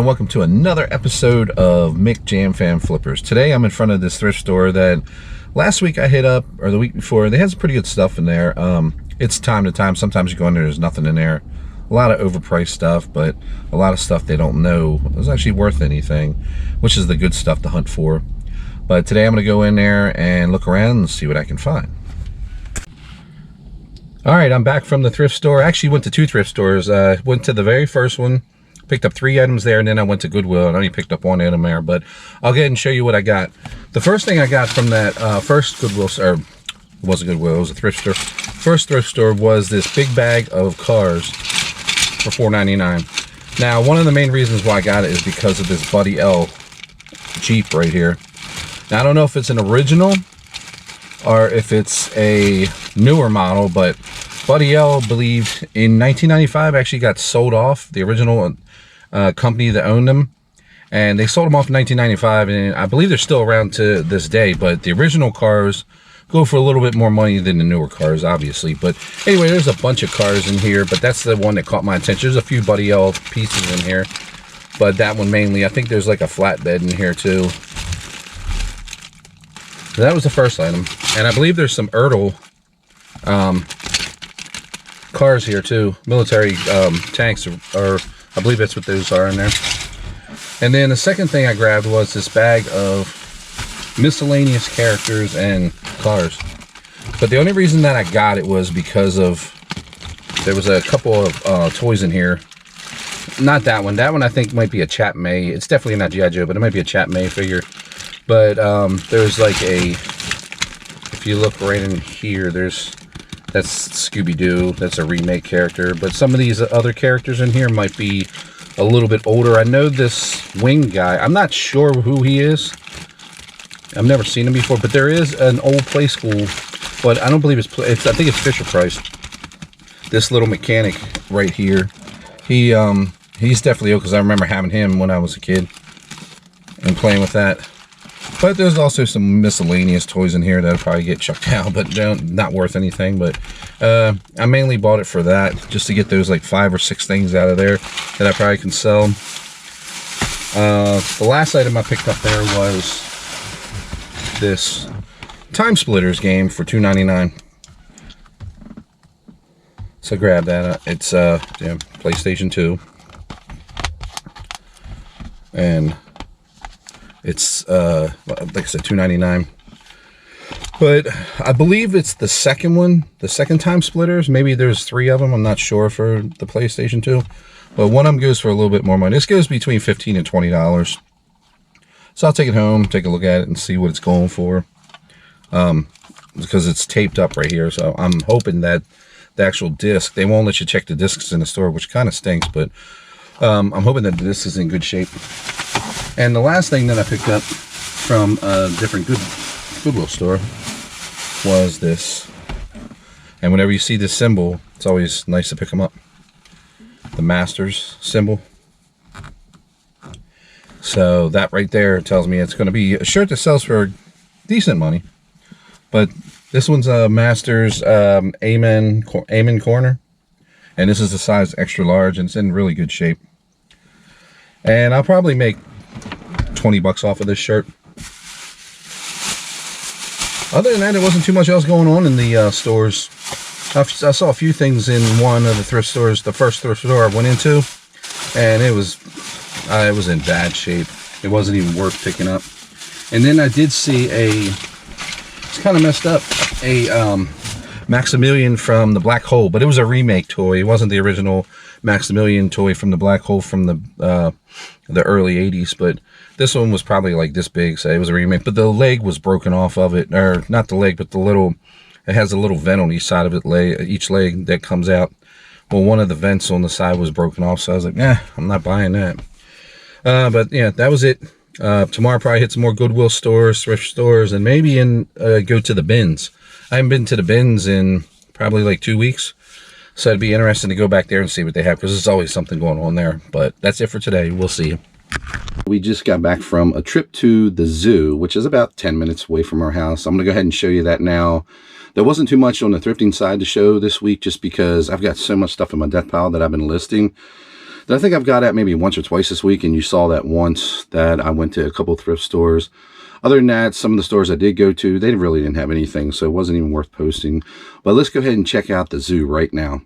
and welcome to another episode of Micjam Fam Flippers. Today I'm in front of this thrift store that last week I hit up, or the week before. They had some pretty good stuff in there. It's time to time. Sometimes you go in there's nothing in there. A lot of overpriced stuff, but a lot of stuff they don't know is actually worth anything, which is the good stuff to hunt for. But today I'm going to go in there and look around and see what I can find. All right, I'm back from the thrift store. I actually went to two thrift stores. Went to the very first one, picked up 3 items there, and then I went to Goodwill and I only picked up 1 item there, but I'll go ahead and show you what I got. The first thing I got from that first Goodwill, or it wasn't Goodwill, it was a thrift store. First thrift store was this big bag of cars for $4.99. Now, one of the main reasons why I got it is because of this Buddy L Jeep right here. Now, I don't know if it's an original or if it's a newer model, but Buddy L, believed in 1995, actually got sold off. The original company that owned them, and they sold them off in 1995, and I believe they're still around to this day. But the original cars go for a little bit more money than the newer cars, obviously. But anyway, there's a bunch of cars in here, but that's the one that caught my attention. There's a few Buddy L pieces in here, but that one mainly. I think there's like a flatbed in here too. So that was the first item, and I believe there's some Ertl cars here too, military tanks, or I believe that's what those are in there. And then the second thing I grabbed was this bag of miscellaneous characters and cars. But the only reason that I got it was because of there was a couple of toys in here. Not that one. That one I think might be a Chat May. It's definitely not G.I. Joe, but it might be a Chat May figure. But there's like a, if you look right in here, that's Scooby-Doo. That's a remake character. But some of these other characters in here might be a little bit older. I know this wing guy. I'm not sure who he is. I've never seen him before. But there is an old Play School. But I don't believe it's I think it's Fisher Price. This little mechanic right here. He's definitely old because I remember having him when I was a kid and playing with that. But there's also some miscellaneous toys in here that'll probably get chucked out, but not worth anything. But I mainly bought it for that, just to get those like 5 or 6 things out of there that I probably can sell. The last item I picked up there was this Time Splitters game for $2.99. So grab that. It's PlayStation 2, and it's like I said, $2.99. But I believe it's the second one, the second Time Splitters. Maybe there's 3 of them. I'm not sure for the PlayStation 2. But one of them goes for a little bit more money. This goes between $15 and $20. So I'll take it home, take a look at it, and see what it's going for. Because it's taped up right here. So I'm hoping that the actual disc, they won't let you check the discs in the store, which kind of stinks. But I'm hoping that the disc is in good shape. And the last thing that I picked up from a different Goodwill store was this. And whenever you see this symbol, it's always nice to pick them up. The Masters symbol. So that right there tells me it's going to be a shirt that sells for decent money. But this one's a Masters Amen Corner. And this is the size extra large, and it's in really good shape. And I'll probably make $20 off of this shirt. Other than that, there wasn't too much else going on in the stores. I saw a few things in one of the thrift stores, the first thrift store I went into, and it was in bad shape. It wasn't even worth picking up. And then I did see it's kind of messed up, a Maximilian from the Black Hole, but it was a remake toy. It wasn't the original Maximilian toy from the Black Hole from the early 80s, but this one was probably like this big, so it was a remake. But the leg was broken off of it, or not the leg, but the little, it has a little vent on each side of it, each leg that comes out. Well, one of the vents on the side was broken off, so I was like, nah, I'm not buying that. But yeah, that was it. Tomorrow I'll probably hit some more Goodwill stores, thrift stores, and maybe go to the bins. I haven't been to the bins in probably like 2 weeks. So it'd be interesting to go back there and see what they have, because there's always something going on there. But that's it for today. We'll see. We just got back from a trip to the zoo, which is about 10 minutes away from our house. I'm going to go ahead and show you that now. There wasn't too much on the thrifting side to show this week, just because I've got so much stuff in my death pile that I've been listing. that I think I've got at maybe once or twice this week, and you saw that once that I went to a couple of thrift stores. Other than that, some of the stores I did go to, they really didn't have anything, so it wasn't even worth posting. But let's go ahead and check out the zoo right now.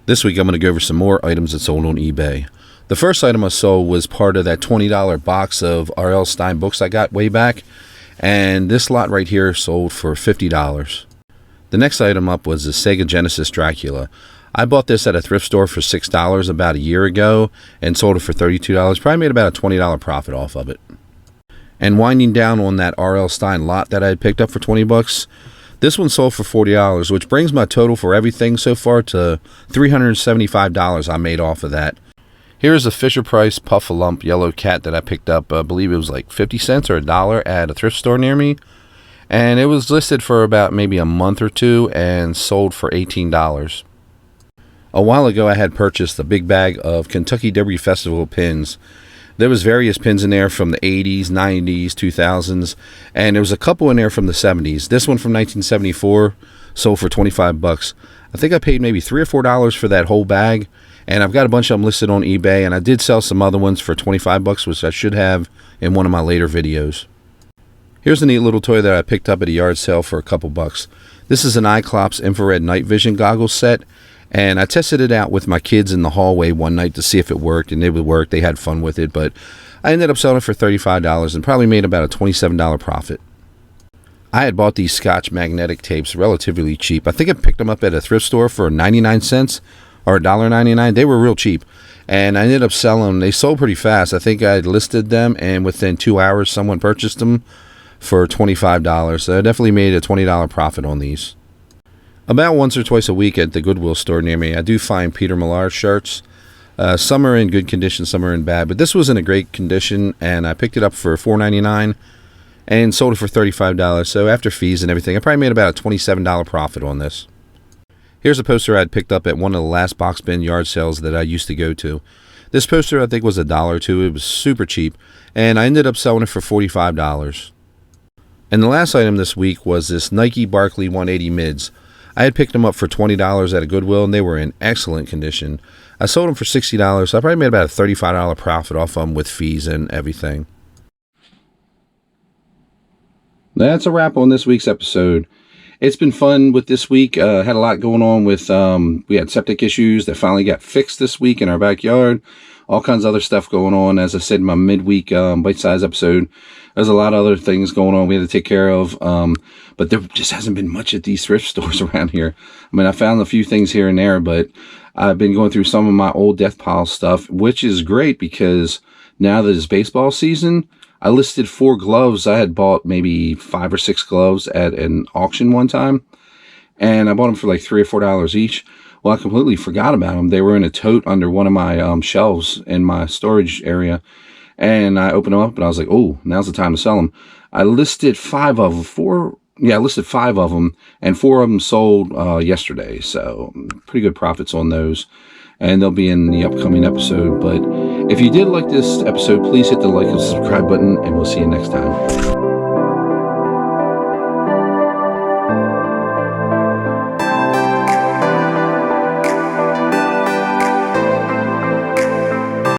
This week I'm going to go over some more items that sold on eBay. The first item I sold was part of that $20 box of R.L. Stine books I got way back, and this lot right here sold for $50. The next item up was the Sega Genesis Dracula. I bought this at a thrift store for $6 about a year ago and sold it for $32. Probably made about a $20 profit off of it. And winding down on that R.L. Stine lot that I had picked up for 20 bucks, this one sold for $40, which brings my total for everything so far to $375 I made off of that. Here's a Fisher-Price Puff-A-Lump yellow cat that I picked up. I believe it was like 50 cents or $1 at a thrift store near me. And it was listed for about maybe a month or two and sold for $18. A while ago I had purchased a big bag of Kentucky Derby Festival pins. There was various pins in there from the 80s, 90s, 2000s, and there was a couple in there from the 70s. This one from 1974 sold for 25 bucks. I think I paid maybe $3 or $4 for that whole bag, and I've got a bunch of them listed on eBay, and I did sell some other ones for 25 bucks, which I should have in one of my later videos. Here's a neat little toy that I picked up at a yard sale for a couple bucks. This is an Cyclops infrared night vision goggles set. And I tested it out with my kids in the hallway one night to see if it worked, and it would work. They had fun with it, but I ended up selling it for $35 and probably made about a $27 profit. I had bought these Scotch magnetic tapes relatively cheap. I think I picked them up at a thrift store for 99 cents or $1.99. They were real cheap, and I ended up selling them. They sold pretty fast. I think I had listed them, and within 2 hours, someone purchased them for $25. So I definitely made a $20 profit on these. About once or twice a week at the Goodwill store near me, I do find Peter Millar shirts. Some are in good condition, some are in bad, but this was in a great condition, and I picked it up for $4.99 and sold it for $35. So after fees and everything, I probably made about a $27 profit on this. Here's a poster I had picked up at one of the last box bin yard sales that I used to go to. This poster I think was $1 or $2. It was super cheap, and I ended up selling it for $45. And the last item this week was this Nike Barkley 180 mids. I had picked them up for $20 at a Goodwill, and they were in excellent condition. I sold them for $60, so I probably made about a $35 profit off them with fees and everything. That's a wrap on this week's episode. It's been fun with this week. Had a lot going on with, we had septic issues that finally got fixed this week in our backyard. All kinds of other stuff going on. As I said in my midweek bite-size episode, there's a lot of other things going on we had to take care of. But there just hasn't been much at these thrift stores around here. I mean, I found a few things here and there, but I've been going through some of my old death pile stuff, which is great because now that it's baseball season, I listed 4 gloves. I had bought maybe 5 or 6 gloves at an auction one time, and I bought them for like $3 or $4 each. Well, I completely forgot about them. They were in a tote under one of my shelves in my storage area, and I opened them up, and I was like, oh, now's the time to sell them. I listed 5 of them. I listed 5 of them, and 4 of them sold yesterday, so pretty good profits on those, and they'll be in the upcoming episode. But if you did like this episode, please hit the like and subscribe button, and we'll see you next time.